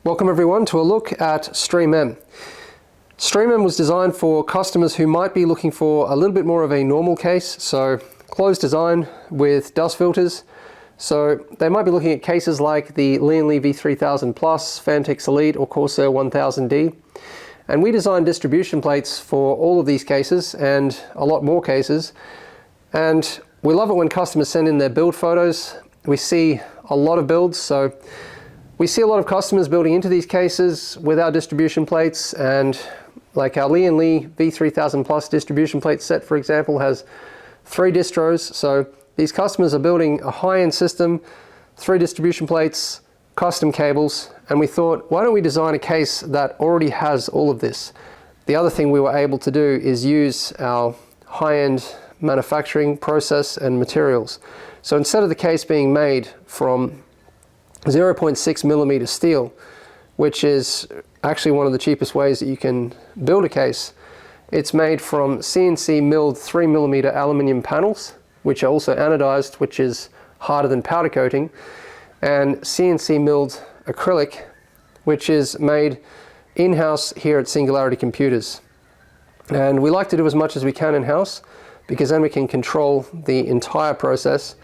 Welcome everyone to a look at StreamM. StreamM was designed for customers who might be looking for a little bit more of a normal case, so closed design with dust filters. So they might be looking at cases like the Lee V3000 Plus, Phantix Elite or Corsair 1000D. And we designed distribution plates for all of these cases and a lot more cases. And we love it when customers send in their build photos. We see a lot of builds, so we see a lot of customers building into these cases with our distribution plates, and like our Lee V3000 Plus distribution plate set, for example, has 3 distros. So these customers are building a high-end system, 3 distribution plates, custom cables, and we thought, why don't we design a case that already has all of this? The other thing we were able to do is use our high-end manufacturing process and materials. So instead of the case being made from 0.6 millimeter steel, which is actually one of the cheapest ways that you can build a case, it's made from CNC milled 3 millimeter aluminum panels, which are also anodized, which is harder than powder coating, and CNC milled acrylic, which is made in-house here at SingularityComputers. And we like to do as much as we can in-house, because then we can control the entire process.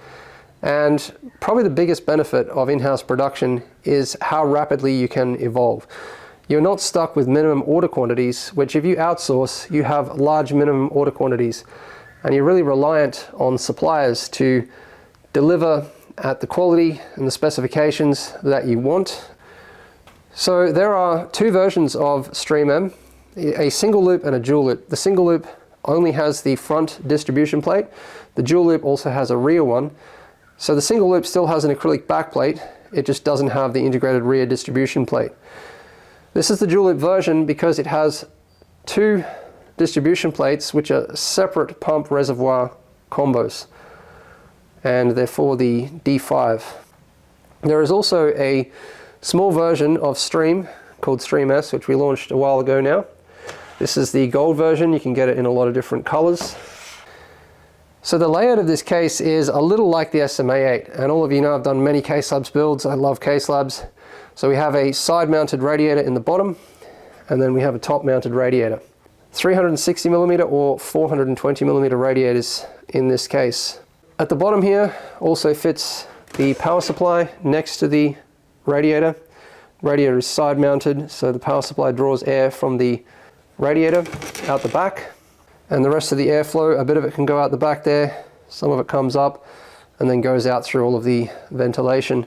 And probably the biggest benefit of in-house production is how rapidly you can evolve. You're not stuck with minimum order quantities, which if you outsource, you have large minimum order quantities. And you're really reliant on suppliers to deliver at the quality and the specifications that you want. So there are 2 versions of StreamM, a single loop and a dual loop. The single loop only has the front distribution plate. The dual loop also has a rear one. So the single loop still has an acrylic backplate, it just doesn't have the integrated rear distribution plate. This is the dual loop version because it has 2 distribution plates which are separate pump reservoir combos, and they're for the D5. There is also a small version of Stream called StreamS, which we launched a while ago now. This is the gold version. You can get it in a lot of different colors. So the layout of this case is a little like the SMA8, and all of you know I've done many case labs builds. I love case labs. So we have a side mounted radiator in the bottom, and then we have a top mounted radiator. 360 millimeter or 420 millimeter radiators in this case. At the bottom here also fits the power supply next to the radiator. Radiator is side mounted, so the power supply draws air from the radiator out the back. And the rest of the airflow, a bit of it can go out the back there, some of it comes up and then goes out through all of the ventilation.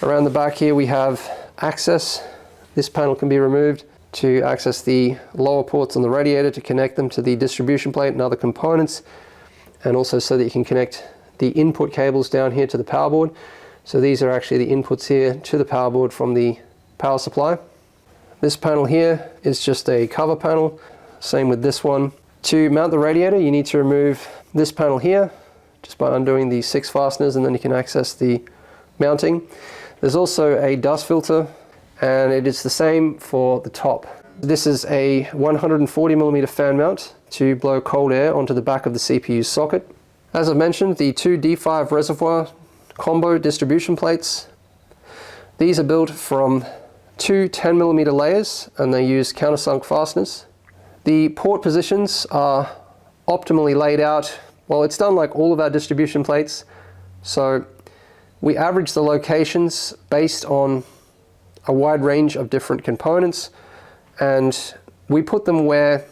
Around the back here we have access. This panel can be removed to access the lower ports on the radiator to connect them to the distribution plate and other components, and also so that you can connect the input cables down here to the power board. So these are actually the inputs here to the power board from the power supply. This panel here is just a cover panel, same with this one. To mount the radiator, you need to remove this panel here just by undoing the 6 fasteners, and then you can access the mounting. There's also a dust filter, and it is the same for the top. This is a 140 millimeter fan mount to blow cold air onto the back of the CPU socket. As I mentioned, the 2 D5 reservoir combo distribution plates. These are built from 2 10 millimeter layers, and they use countersunk fasteners. The port positions are optimally laid out. Well, it's done like all of our distribution plates. So we average the locations based on a wide range of different components, and we put them where,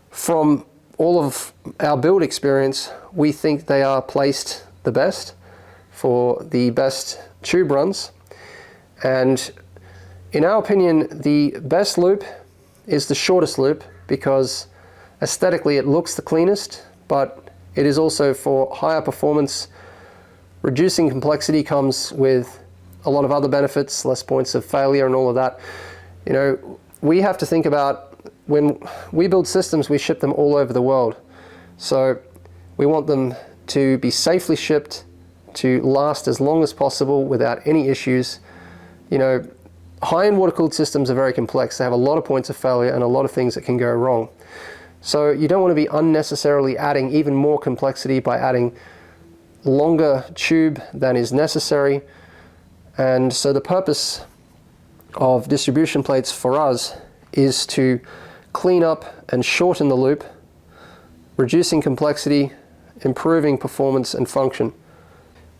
from all of our build experience, we think they are placed the best for the best tube runs. And in our opinion, the best loop is the shortest loop, because aesthetically it looks the cleanest, but it is also for higher performance. Reducing complexity comes with a lot of other benefits, less points of failure and all of that. You know, we have to think about, when we build systems, we ship them all over the world. So we want them to be safely shipped, to last as long as possible without any issues. You know, high-end water-cooled systems are very complex. They have a lot of points of failure and a lot of things that can go wrong. So you don't want to be unnecessarily adding even more complexity by adding longer tube than is necessary. And so the purpose of distribution plates for us is to clean up and shorten the loop, reducing complexity, improving performance and function.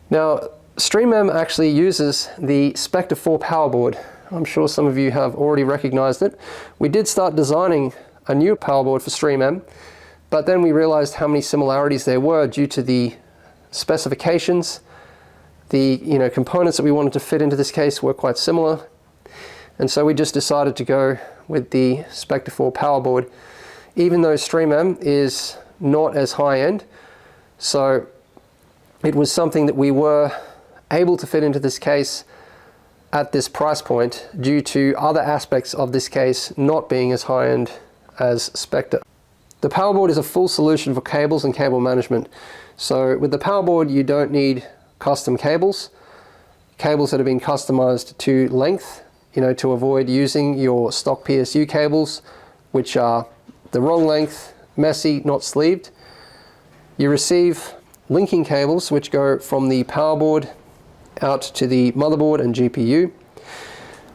Now, StreamM actually uses the Spectre 4 power board. I'm sure some of you have already recognized it. We did start designing a new power board for StreamM, but then we realized how many similarities there were due to the specifications. The components that we wanted to fit into this case were quite similar, and so we just decided to go with the Spectre 4 power board, even though StreamM is not as high-end. So it was something that we were able to fit into this case at this price point due to other aspects of this case not being as high-end as Spectre. The power board is a full solution for cables and cable management. So with the power board, you don't need custom cables that have been customized to length, to avoid using your stock PSU cables, which are the wrong length, messy, not sleeved. You receive linking cables which go from the power board out to the motherboard and GPU.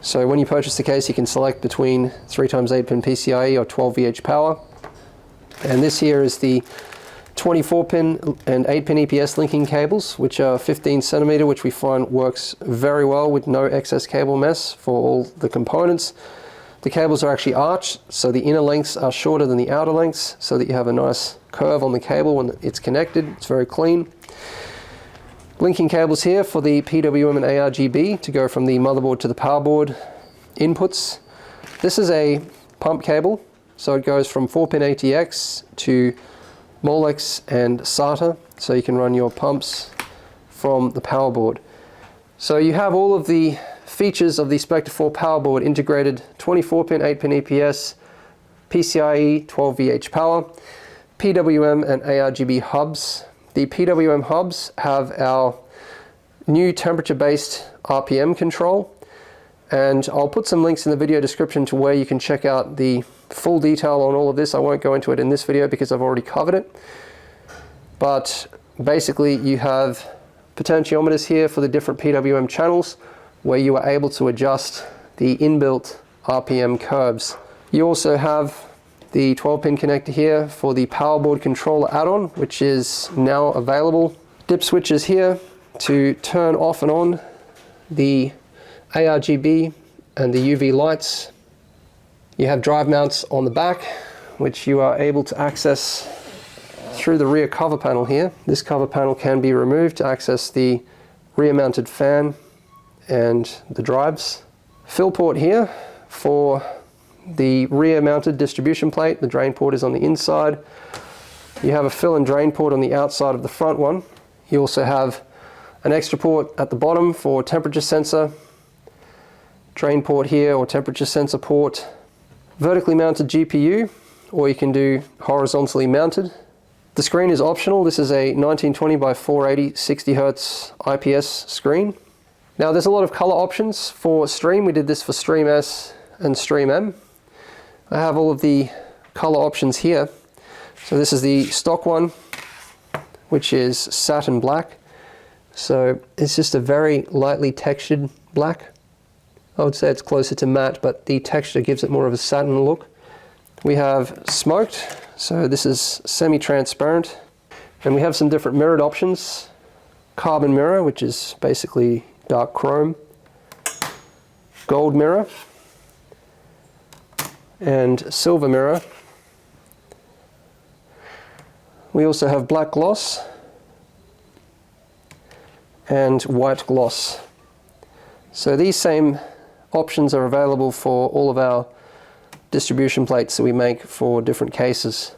So when you purchase the case, you can select between 3x8 pin PCIe or 12 VH power. And this here is the 24 pin and 8 pin EPS linking cables, which are 15 centimeter, which we find works very well with no excess cable mess for all the components. The cables are actually arched, so the inner lengths are shorter than the outer lengths, so that you have a nice curve on the cable when it's connected. It's very clean. Linking cables here for the PWM and ARGB to go from the motherboard to the power board inputs. This is a pump cable, so it goes from 4-pin ATX to Molex and SATA, so you can run your pumps from the power board. So you have all of the features of the Spectre 4 power board integrated: 24-pin, 8-pin EPS, PCIe, 12 VH power, PWM and ARGB hubs. The PWM hubs have our new temperature-based RPM control, and I'll put some links in the video description to where you can check out the full detail on all of this. I won't go into it in this video because I've already covered it. But basically you have potentiometers here for the different PWM channels where you are able to adjust the inbuilt RPM curves. You also have the 12-pin connector here for the power board controller add-on, which is now available. Dip switches here to turn off and on the ARGB and the UV lights. You have drive mounts on the back, which you are able to access through the rear cover panel here. This cover panel can be removed to access the rear mounted fan and the drives. Fill port here for the rear mounted distribution plate. The drain port is on the inside. You have a fill and drain port on the outside of the front one. You also have an extra port at the bottom for temperature sensor, drain port here or temperature sensor port, vertically mounted GPU, or you can do horizontally mounted. The screen is optional. This is a 1920 by 480 60 Hz IPS screen. Now there's a lot of color options for Stream. We did this for Stream S and Stream M. I have all of the color options here. So this is the stock one, which is satin black. So it's just a very lightly textured black. I would say it's closer to matte, but the texture gives it more of a satin look. We have smoked, so this is semi-transparent. And we have some different mirrored options. Carbon mirror, which is basically dark chrome. Gold mirror. And silver mirror. We also have black gloss and white gloss. So these same options are available for all of our distribution plates that we make for different cases.